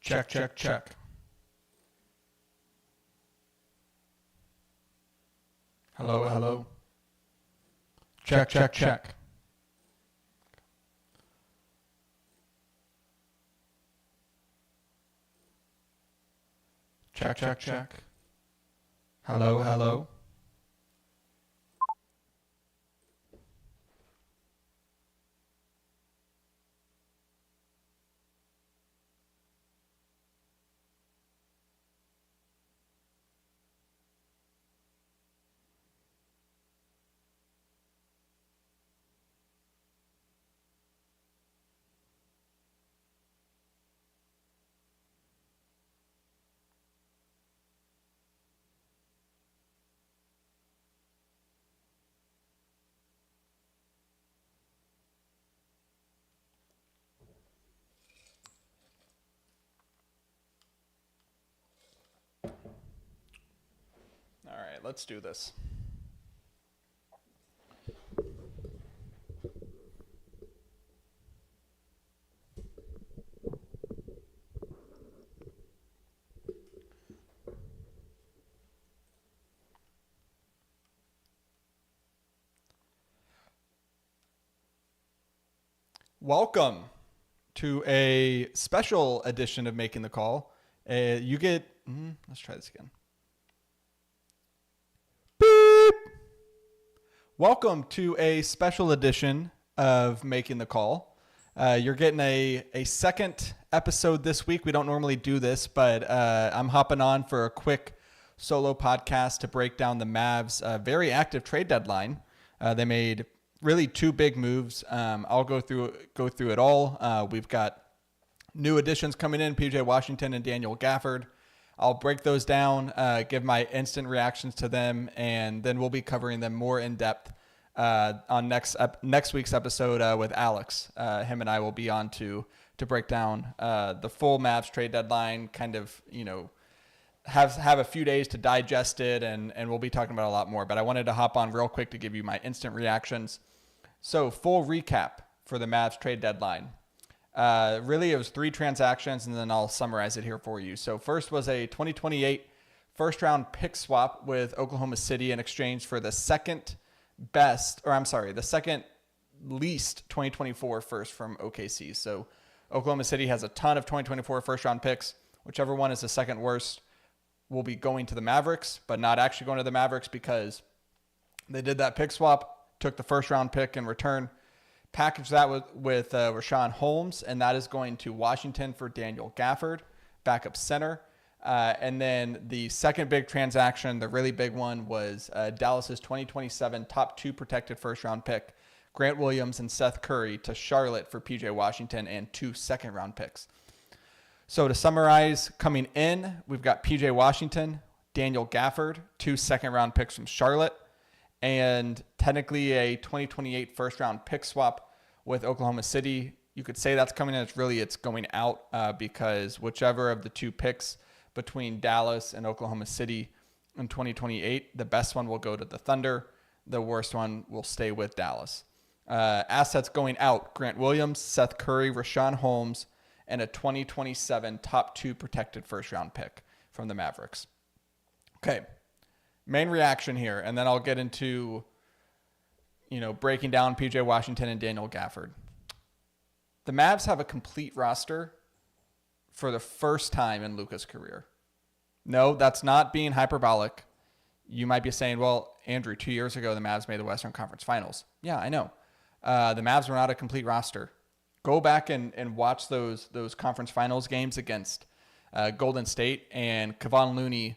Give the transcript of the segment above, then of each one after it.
Check, check, check. Hello, hello. Check, check, check. Check, check, check. Hello, hello. All right, let's do this. Welcome to a special edition of Making the Call. You get, let's try this again. Beep. Welcome to a special edition of Making the Call. You're getting a second episode this week. We don't normally do this, but I'm hopping on for a quick solo podcast to break down the Mavs' very active trade deadline. They made really two big moves. I'll go through it all. We've got new additions coming in, PJ Washington and Daniel Gafford. I'll break those down, give my instant reactions to them, and then we'll be covering them more in depth on next week's episode with Alex. Him and I will be on to break down the full Mavs trade deadline, kind of, have a few days to digest it, and we'll be talking about a lot more. But I wanted to hop on real quick to give you my instant reactions. So full recap for the Mavs trade deadline. Really, it was three transactions, and then I'll summarize it here for you. So first was a 2028 first-round pick swap with Oklahoma City in exchange for the second least 2024 first from OKC. So Oklahoma City has a ton of 2024 first-round picks. Whichever one is the second worst will be going to the Mavericks, but not actually going to the Mavericks because they did that pick swap, took the first-round pick in return, packaged that with Rashawn Holmes, and that is going to Washington for Daniel Gafford, backup center. And then the second big transaction, the really big one, was Dallas's 2027 top 2 protected first-round pick, Grant Williams and Seth Curry, to Charlotte for PJ Washington and 2 second-round picks. So to summarize, coming in, we've got PJ Washington, Daniel Gafford, 2 second-round picks from Charlotte, and technically a 2028 first-round pick swap with Oklahoma City. You could say that's coming in. It's going out because whichever of the 2 picks between Dallas and Oklahoma City in 2028, the best one will go to the Thunder. The worst one will stay with Dallas. Assets going out: Grant Williams, Seth Curry, Rashawn Holmes, and a 2027 top 2 protected first-round pick from the Mavericks. Okay. Main reaction here, and then I'll get into, breaking down PJ Washington and Daniel Gafford. The Mavs have a complete roster for the first time in Luka's career. No, that's not being hyperbolic. You might be saying, well, Andrew, 2 years ago, the Mavs made the Western Conference Finals. Yeah, I know. The Mavs were not a complete roster. Go back and watch those conference finals games against Golden State, and Kevon Looney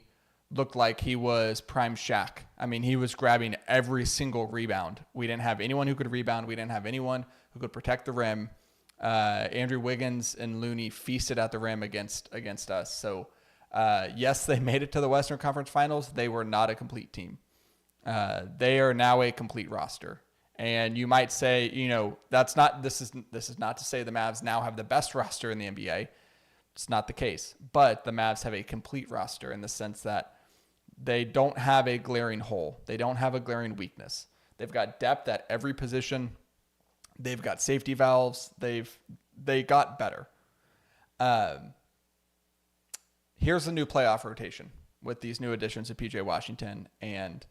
looked like he was prime Shaq. I mean, he was grabbing every single rebound. We didn't have anyone who could rebound. We didn't have anyone who could protect the rim. Andrew Wiggins and Looney feasted at the rim against us. So, yes, they made it to the Western Conference Finals. They were not a complete team. They are now a complete roster. And you might say, this is not to say the Mavs now have the best roster in the NBA. It's not the case. But the Mavs have a complete roster in the sense that they don't have a glaring hole. They don't have a glaring weakness. They've got depth at every position. They've got safety valves. They got better. here's the new playoff rotation with these new additions of PJ Washington and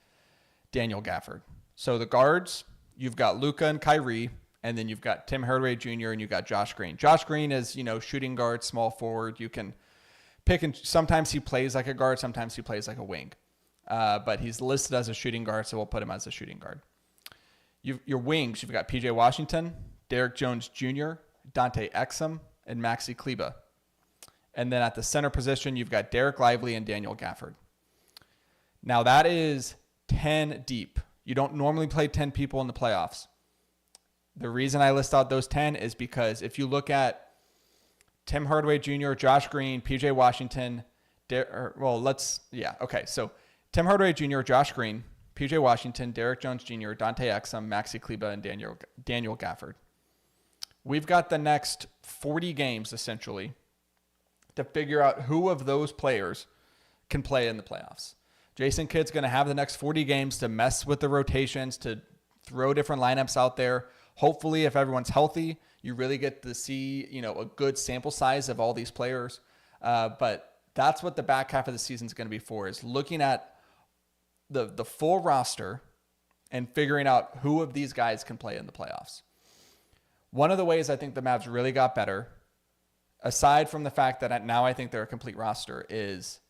Daniel Gafford. So the guards, you've got Luka and Kyrie, and then you've got Tim Hardaway Jr. and you've got Josh Green. Josh Green is, shooting guard, small forward. You can pick, and sometimes he plays like a guard, sometimes he plays like a wing. But he's listed as a shooting guard, so we'll put him as a shooting guard. Your wings, you've got PJ Washington, Derek Jones Jr., Dante Exum, and Maxi Kleber. And then at the center position, you've got Derek Lively and Daniel Gafford. Now that is 10 deep. You don't normally play 10 people in the playoffs. The reason I list out those 10 is because if you look at Tim Hardaway Jr., Josh Green, PJ Washington, So Tim Hardaway Jr., Josh Green, PJ Washington, Derek Jones Jr., Dante Exum, Maxi Kleber, and Daniel Gafford. We've got the next 40 games, essentially, to figure out who of those players can play in the playoffs. Jason Kidd's going to have the next 40 games to mess with the rotations, to throw different lineups out there. Hopefully, if everyone's healthy, you really get to see, a good sample size of all these players. But that's what the back half of the season is going to be for, is looking at the full roster and figuring out who of these guys can play in the playoffs. One of the ways I think the Mavs really got better, aside from the fact that now I think they're a complete roster, is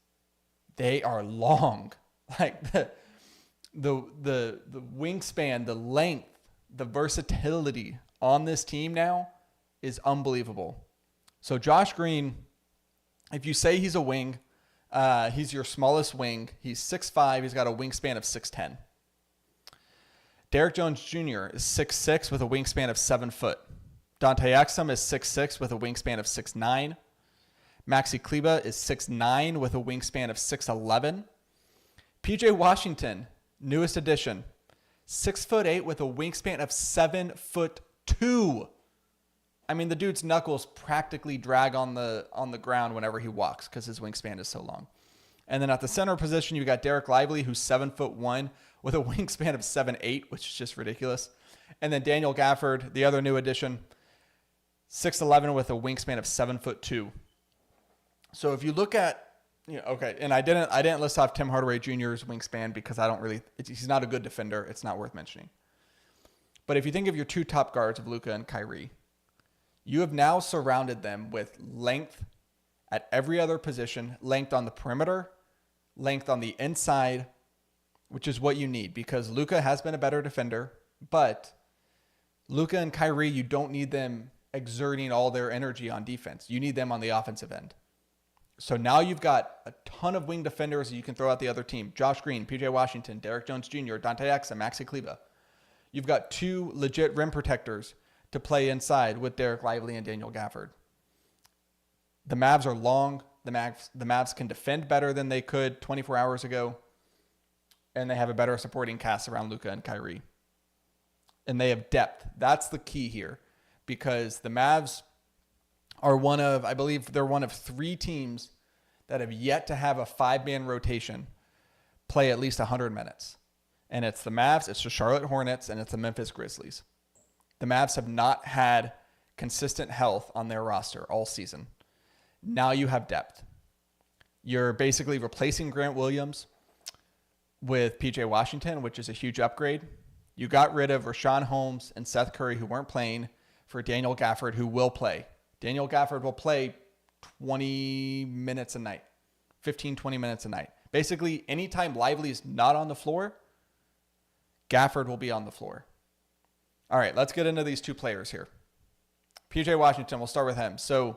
they are long. Like the wingspan, the length, the versatility on this team now is unbelievable. So Josh Green, if you say he's a wing, he's your smallest wing. He's 6'5". He's got a wingspan of 6'10". Derek Jones Jr. is 6'6" with a wingspan of 7 foot. Dante Exum is 6'6" with a wingspan of 6'9". Maxi Kleber is 6'9" with a wingspan of 6'11". PJ Washington, newest addition, 6'8" with a wingspan of 7'2". I mean, the dude's knuckles practically drag on the ground whenever he walks because his wingspan is so long. And then at the center position, you got Derek Lively, who's 7'1" with a wingspan of 7'8", which is just ridiculous. And then Daniel Gafford, the other new addition, 6'11" with a wingspan of 7'2". So if you look at, and I didn't list off Tim Hardaway Jr.'s wingspan because he's not a good defender. It's not worth mentioning. But if you think of your two top guards of Luka and Kyrie, you have now surrounded them with length at every other position, length on the perimeter, length on the inside, which is what you need because Luka has been a better defender, but Luka and Kyrie, you don't need them exerting all their energy on defense. You need them on the offensive end. So now you've got a ton of wing defenders that you can throw out the other team. Josh Green, PJ Washington, Derek Jones Jr., Dante Exum, Maxi Kleber. You've got two legit rim protectors to play inside with Derek Lively and Daniel Gafford. The Mavs are long. The Mavs can defend better than they could 24 hours ago. And they have a better supporting cast around Luka and Kyrie. And they have depth. That's the key here. Because the Mavs are I believe they're one of 3 teams that have yet to have a 5-man rotation play at least 100 minutes. And it's the Mavs, it's the Charlotte Hornets, and it's the Memphis Grizzlies. The Mavs have not had consistent health on their roster all season. Now you have depth. You're basically replacing Grant Williams with PJ Washington, which is a huge upgrade. You got rid of Rashawn Holmes and Seth Curry, who weren't playing, for Daniel Gafford, who will play. Daniel Gafford will play 20 minutes a night, 15, 20 minutes a night. Basically, anytime Lively is not on the floor, Gafford will be on the floor. All right, let's get into these two players here. PJ Washington, we'll start with him. So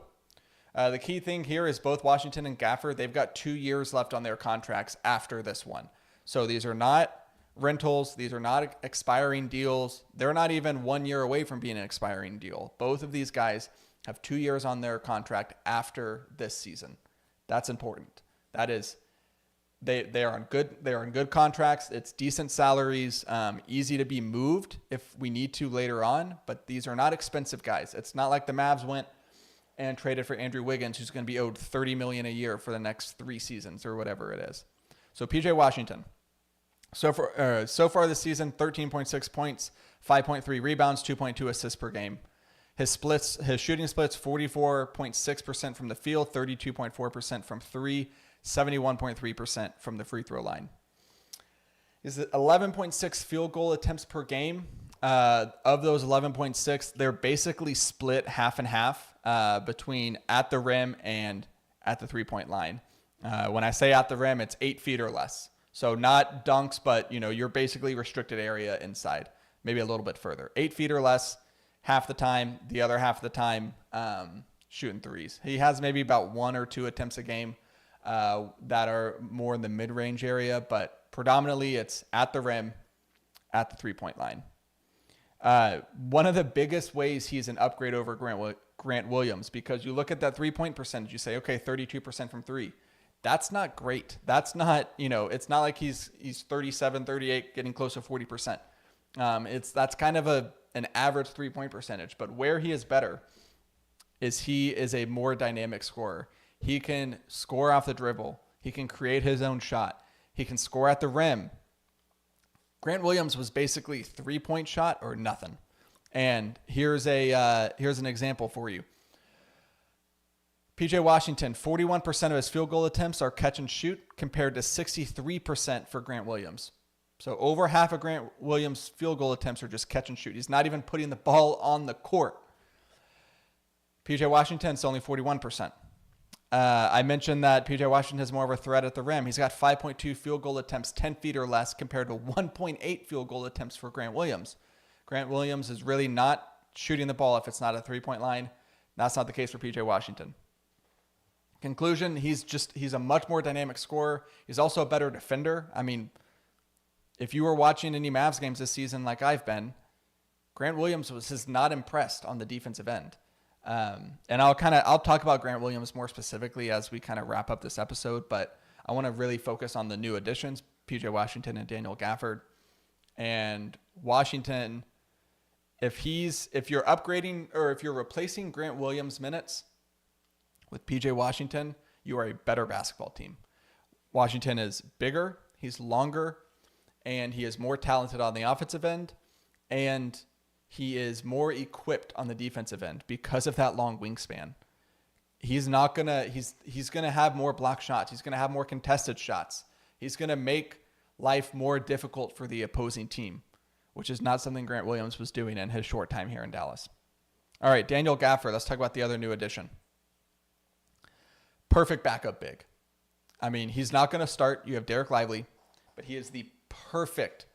the key thing here is both Washington and Gafford, they've got 2 years left on their contracts after this one. So these are not rentals. These are not expiring deals. They're not even 1 year away from being an expiring deal. Both of these guys have 2 years on their contract after this season. That's important. That is, they are in good contracts. It's decent salaries, easy to be moved if we need to later on. But these are not expensive guys. It's not like the Mavs went and traded for Andrew Wiggins, who's going to be owed $30 million a year for the next 3 seasons or whatever it is. So PJ Washington. So far this season, 13.6 points, 5.3 rebounds, 2.2 assists per game. His shooting splits, 44.6% from the field, 32.4% from three, 71.3% from the free throw line. Is it 11.6 field goal attempts per game? Of those 11.6, they're basically split half and half between at the rim and at the 3-point line. When I say at the rim, it's 8 feet or less. So not dunks, but you're basically restricted area inside, maybe a little bit further. 8 feet or less, half the time. The other half of the time, shooting threes. He has maybe about 1 or 2 attempts a game that are more in the mid-range area, but predominantly it's at the rim, at the 3-point line. One of the biggest ways he's an upgrade over Grant Williams, because you look at that 3-point percentage, you say, okay, 32% from three. That's not great. That's not, it's not like he's 37, 38, getting close to 40%. That's kind of an average 3-point percentage, but where he is better is he is a more dynamic scorer. He can score off the dribble. He can create his own shot. He can score at the rim. Grant Williams was basically 3-point shot or nothing. And here's an example for you. PJ Washington, 41% of his field goal attempts are catch and shoot compared to 63% for Grant Williams. So over half of Grant Williams' field goal attempts are just catch and shoot. He's not even putting the ball on the court. PJ Washington's only 41%. I mentioned that PJ Washington has more of a threat at the rim. He's got 5.2 field goal attempts, 10 feet or less, compared to 1.8 field goal attempts for Grant Williams. Grant Williams is really not shooting the ball if it's not a 3-point line. That's not the case for PJ Washington. Conclusion, he's a much more dynamic scorer. He's also a better defender. I mean, if you were watching any Mavs games this season like I've been, Grant Williams has not impressed on the defensive end. And I'll talk about Grant Williams more specifically as we kind of wrap up this episode, but I want to really focus on the new additions, PJ Washington and Daniel Gafford. And Washington, if you're upgrading or if you're replacing Grant Williams' minutes with PJ Washington, you are a better basketball team. Washington is bigger, he's longer, and he is more talented on the offensive end, and he is more equipped on the defensive end because of that long wingspan. He's gonna have more block shots. He's gonna have more contested shots. He's gonna make life more difficult for the opposing team, which is not something Grant Williams was doing in his short time here in Dallas. All right, Daniel Gafford. Let's talk about the other new addition. Perfect backup big. I mean, he's not going to start. You have Derek Lively, but he is the perfect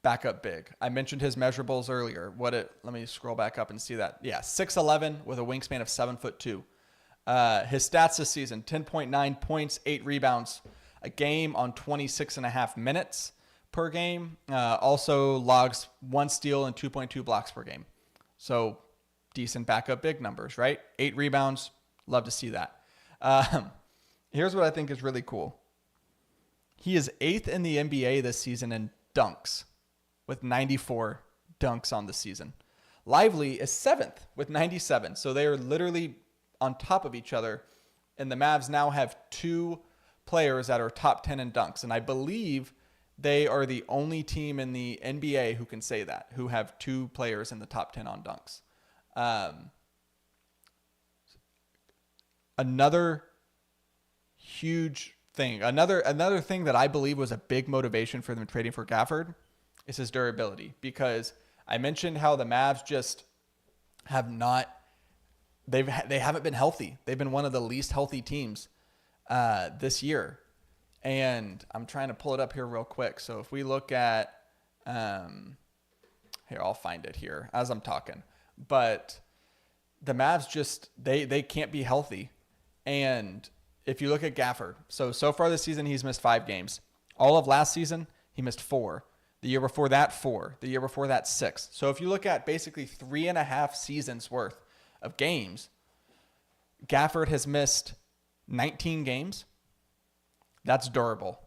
backup big. I mentioned his measurables earlier. Let me scroll back up and see that. Yeah, 6'11" with a wingspan of 7'2". His stats this season: 10.9 points, 8 rebounds a game on 26.5 minutes per game. Also logs 1 steal and 2.2 blocks per game. So decent backup big numbers, right? 8 rebounds. Love to see that. Here's what I think is really cool. He is 8th in the NBA this season in dunks with 94 dunks on the season. Lively is 7th with 97. So they are literally on top of each other. And the Mavs now have 2 players that are top 10 in dunks. And I believe they are the only team in the NBA who can say that, who have 2 players in the top 10 on dunks. Another huge thing, another thing that I believe was a big motivation for them trading for Gafford is his durability, because I mentioned how the Mavs just have not, they haven't been healthy. They've been one of the least healthy teams this year. And I'm trying to pull it up here real quick. So if we look at, here, I'll find it here as I'm talking, but the Mavs just, they can't be healthy. And if you look at Gafford, so far this season, he's missed 5 games. All of last season, he missed 4. The year before that, 4. The year before that, 6. So if you look at basically 3.5 seasons worth of games, Gafford has missed 19 games. That's durable.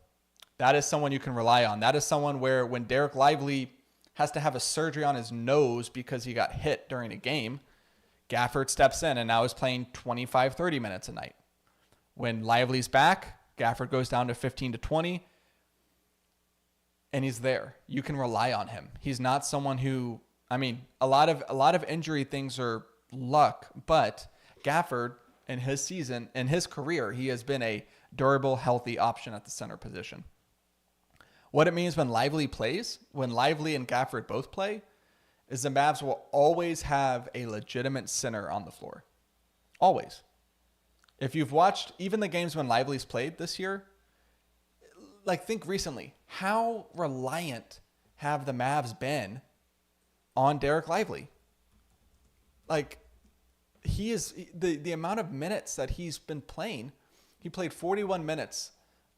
That is someone you can rely on. That is someone where when Derek Lively has to have a surgery on his nose because he got hit during a game, Gafford steps in and now is playing 25, 30 minutes a night. When Lively's back, Gafford goes down to 15 to 20, and he's there. You can rely on him. He's not someone who, I mean, a lot of injury things are luck, but Gafford in his season, in his career, he has been a durable, healthy option at the center position. What it means when Lively plays, when Lively and Gafford both play, is the Mavs will always have a legitimate center on the floor. Always. If you've watched even the games when Lively's played this year, like think recently, how reliant have the Mavs been on Derek Lively? Like, he is the amount of minutes that he's been playing. He played 41 minutes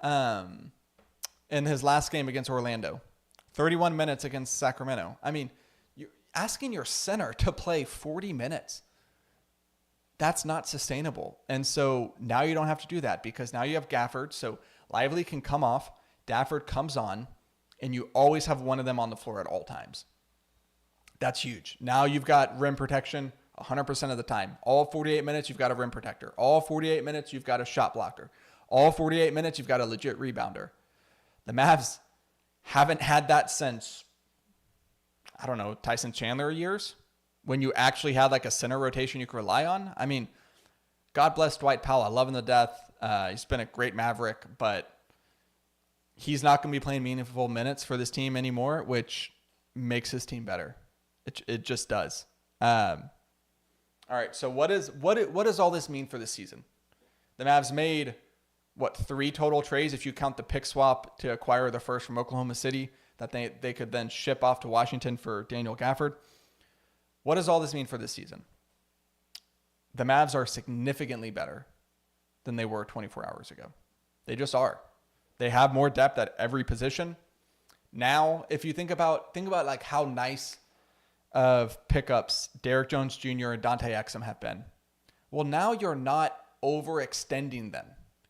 in his last game against Orlando, 31 minutes against Sacramento. I mean, you're asking your center to play 40 minutes. That's not sustainable. And so now you don't have to do that because now you have Gafford. So Lively can come off, Gafford comes on, and you always have one of them on the floor at all times. That's huge. Now you've got rim protection 100% of the time. All 48 minutes, you've got a rim protector. All 48 minutes, you've got a shot blocker. All 48 minutes, you've got a legit rebounder. The Mavs haven't had that since, I don't know, Tyson Chandler years, when you actually had like a center rotation you could rely on. I mean, God bless Dwight Powell. I love him to death. He's been a great Maverick, but he's not going to be playing meaningful minutes for this team anymore, which makes his team better. It just does. All right, so what does all this mean for this season? The Mavs made, 3 total trades if you count the pick swap to acquire the first from Oklahoma City that they could then ship off to Washington for Daniel Gafford. What does all this mean for this season? The Mavs are significantly better than they were 24 hours ago. They just are. They have more depth at every position. Now, if you think about like how nice of pickups Derek Jones Jr. and Dante Exum have been. Well, now you're not overextending them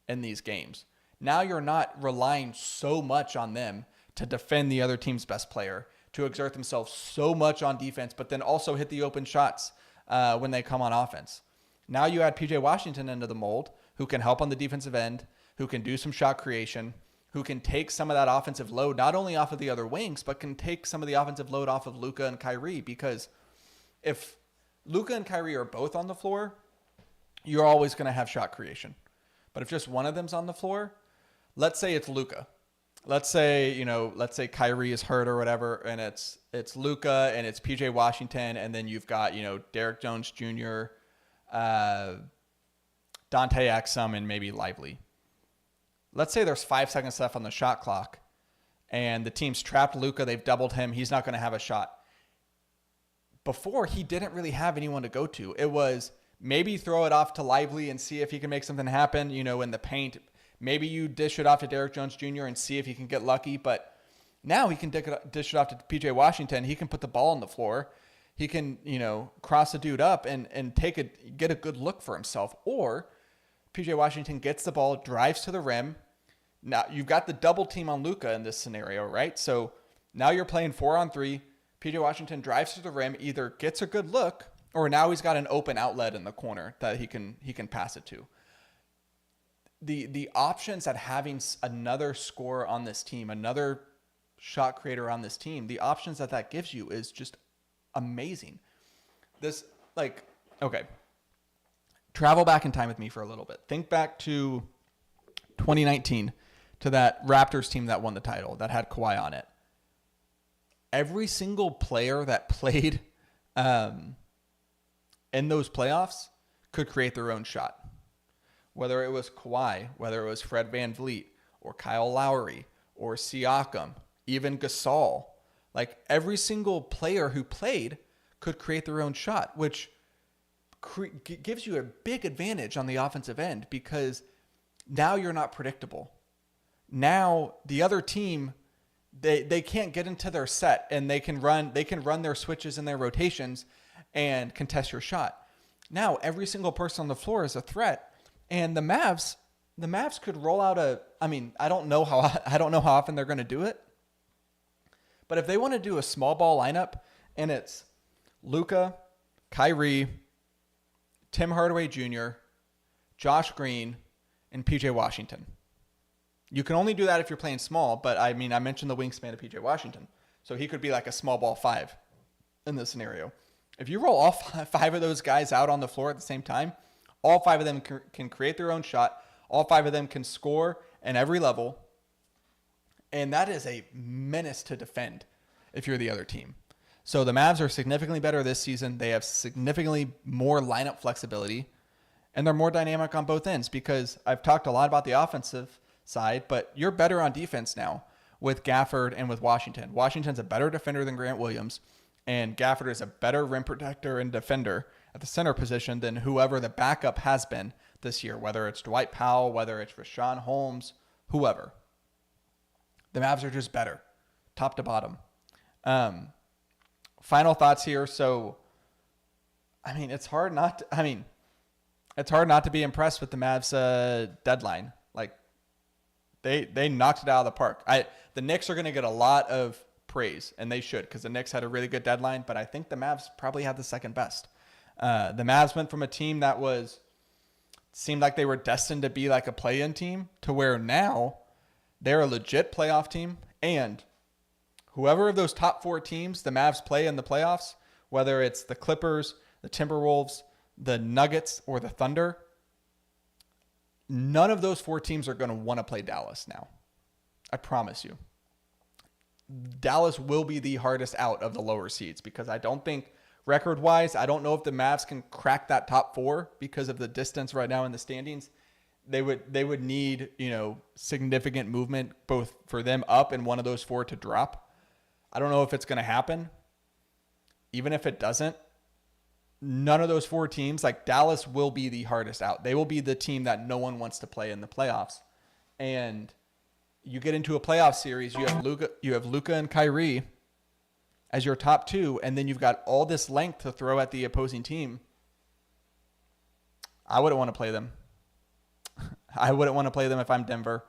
in these games. Now you're not relying so much on them to defend the other team's best player, to exert themselves so much on defense, but then also hit the open shots when they come on offense. Now you add PJ Washington into the mold, who can help on the defensive end, who can do some shot creation, who can take some of that offensive load, not only off of the other wings, but can take some of the offensive load off of Luka and Kyrie. Because if Luka and Kyrie are both on the floor, you're always going to have shot creation. But if just one of them's on the floor, let's say it's Luka. Let's say Kyrie is hurt or whatever, and it's Luka and it's PJ Washington, and then you've got, Derek Jones Jr., Dante Exum, and maybe Lively. Let's say there's 5 seconds left on the shot clock and the team's trapped Luka. They've doubled him. He's not going to have a shot. Before, he didn't really have anyone to go to. It was maybe throw it off to Lively and see if he can make something happen, in the paint. Maybe you dish it off to Derek Jones Jr. and see if he can get lucky. But now he can dish it off to PJ Washington. He can put the ball on the floor. He can, cross a dude up and get a good look for himself. Or PJ Washington gets the ball, drives to the rim. Now you've got the double team on Luka in this scenario, right? So now you're playing 4-on-3. PJ Washington drives to the rim, either gets a good look, or now he's got an open outlet in the corner that he can pass it to. The options at having another scorer on this team, another shot creator on this team, the options that gives you is just amazing. Travel back in time with me for a little bit. Think back to 2019, to that Raptors team that won the title, that had Kawhi on it. Every single player that played in those playoffs could create their own shot. Whether it was Kawhi, whether it was Fred VanVleet, or Kyle Lowry, or Siakam, even Gasol. Like, every single player who played could create their own shot, which gives you a big advantage on the offensive end because now you're not predictable. Now the other team, they can't get into their set and they can run their switches and their rotations and contest your shot. Now every single person on the floor is a threat, and the Mavs could roll out I don't know how often they're going to do it, but if they want to do a small ball lineup and it's Luka, Kyrie, Tim Hardaway Jr., Josh Green, and PJ Washington. You can only do that if you're playing small, but I mentioned the wingspan of PJ Washington. So he could be like a small ball 5 in this scenario. If you roll all five of those guys out on the floor at the same time, all five of them can create their own shot. All five of them can score in every level. And that is a menace to defend if you're the other team. So the Mavs are significantly better this season. They have significantly more lineup flexibility. And they're more dynamic on both ends because I've talked a lot about the offensive side, but you're better on defense now with Gafford and with Washington. Washington's a better defender than Grant Williams, and Gafford is a better rim protector and defender at the center position than whoever the backup has been this year, whether it's Dwight Powell, whether it's Rashawn Holmes, whoever. The Mavs are just better, top to bottom. Final thoughts here. So, it's hard not to be impressed with the Mavs deadline. Like, they knocked it out of the park. The Knicks are going to get a lot of praise, and they should, because the Knicks had a really good deadline, but I think the Mavs probably had the second best. The Mavs went from a team that seemed like they were destined to be like a play-in team to where now they're a legit playoff team, and whoever of those top four teams the Mavs play in the playoffs, whether it's the Clippers, the Timberwolves, the Nuggets, or the Thunder, none of those four teams are going to want to play Dallas now. I promise you. Dallas will be the hardest out of the lower seeds because I don't think record-wise, I don't know if the Mavs can crack that top four because of the distance right now in the standings. They would need, significant movement both for them up and one of those four to drop. I don't know if it's going to happen. Even if it doesn't, none of those four teams, like Dallas, will be the hardest out. They will be the team that no one wants to play in the playoffs. And you get into a playoff series, you have Luka and Kyrie as your top two, and then you've got all this length to throw at the opposing team. I wouldn't want to play them. I wouldn't want to play them if I'm Denver,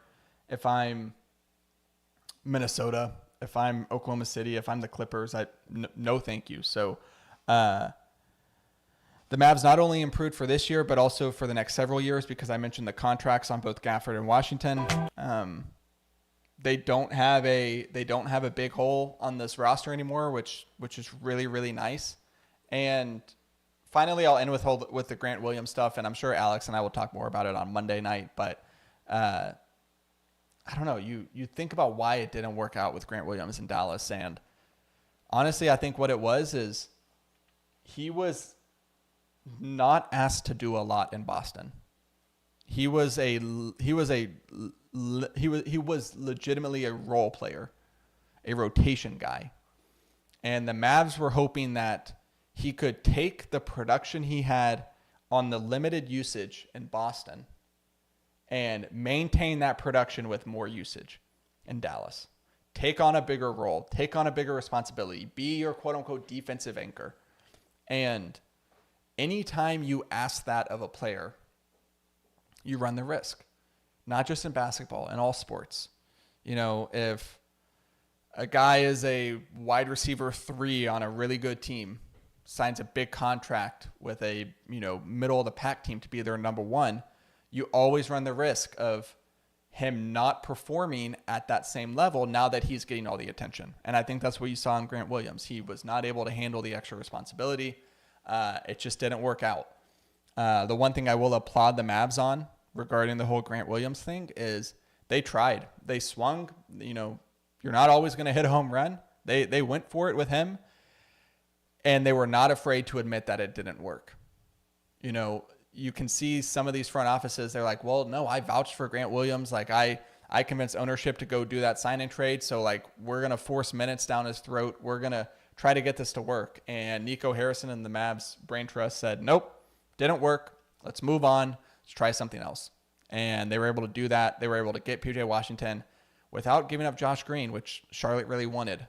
if I'm Minnesota, if I'm Oklahoma City, if I'm the Clippers. No thank you. So the Mavs not only improved for this year, but also for the next several years because I mentioned the contracts on both Gafford and Washington. They don't have a big hole on this roster anymore, which is really, really nice. And finally, I'll end with the Grant Williams stuff, and I'm sure Alex and I will talk more about it on Monday night. But I don't know. You think about why it didn't work out with Grant Williams in Dallas, and honestly, I think what it was is he was not asked to do a lot in Boston. He was legitimately a role player, a rotation guy. And the Mavs were hoping that he could take the production he had on the limited usage in Boston and maintain that production with more usage in Dallas. Take on a bigger role, take on a bigger responsibility, be your quote-unquote defensive anchor. And anytime you ask that of a player, you run the risk. Not just in basketball, in all sports. If a guy is a wide receiver 3 on a really good team, signs a big contract with a, middle of the pack team to be their number one, you always run the risk of him not performing at that same level now that he's getting all the attention. And I think that's what you saw in Grant Williams. He was not able to handle the extra responsibility. It just didn't work out. The one thing I will applaud the Mavs on regarding the whole Grant Williams thing is they tried. They swung. You're not always going to hit a home run. They went for it with him, and they were not afraid to admit that it didn't work. You can see some of these front offices, they're like, well, no, I vouched for Grant Williams. Like, I convinced ownership to go do that sign and trade, so, like, we're going to force minutes down his throat. We're going to try to get this to work. And Nico Harrison and the Mavs brain trust said, nope, didn't work. Let's move on. Let's try something else. And they were able to do that. They were able to get PJ Washington without giving up Josh Green, which Charlotte really wanted.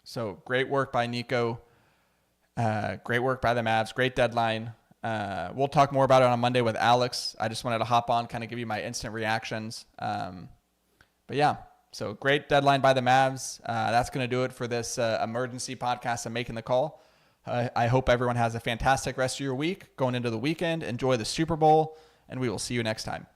So great work by Nico. Great work by the Mavs. Great deadline. We'll talk more about it on Monday with Alex. I just wanted to hop on, kind of give you my instant reactions. But yeah, so great deadline by the Mavs. That's going to do it for this emergency podcast. I'm making the call. I hope everyone has a fantastic rest of your week going into the weekend. Enjoy the Super Bowl, and we will see you next time.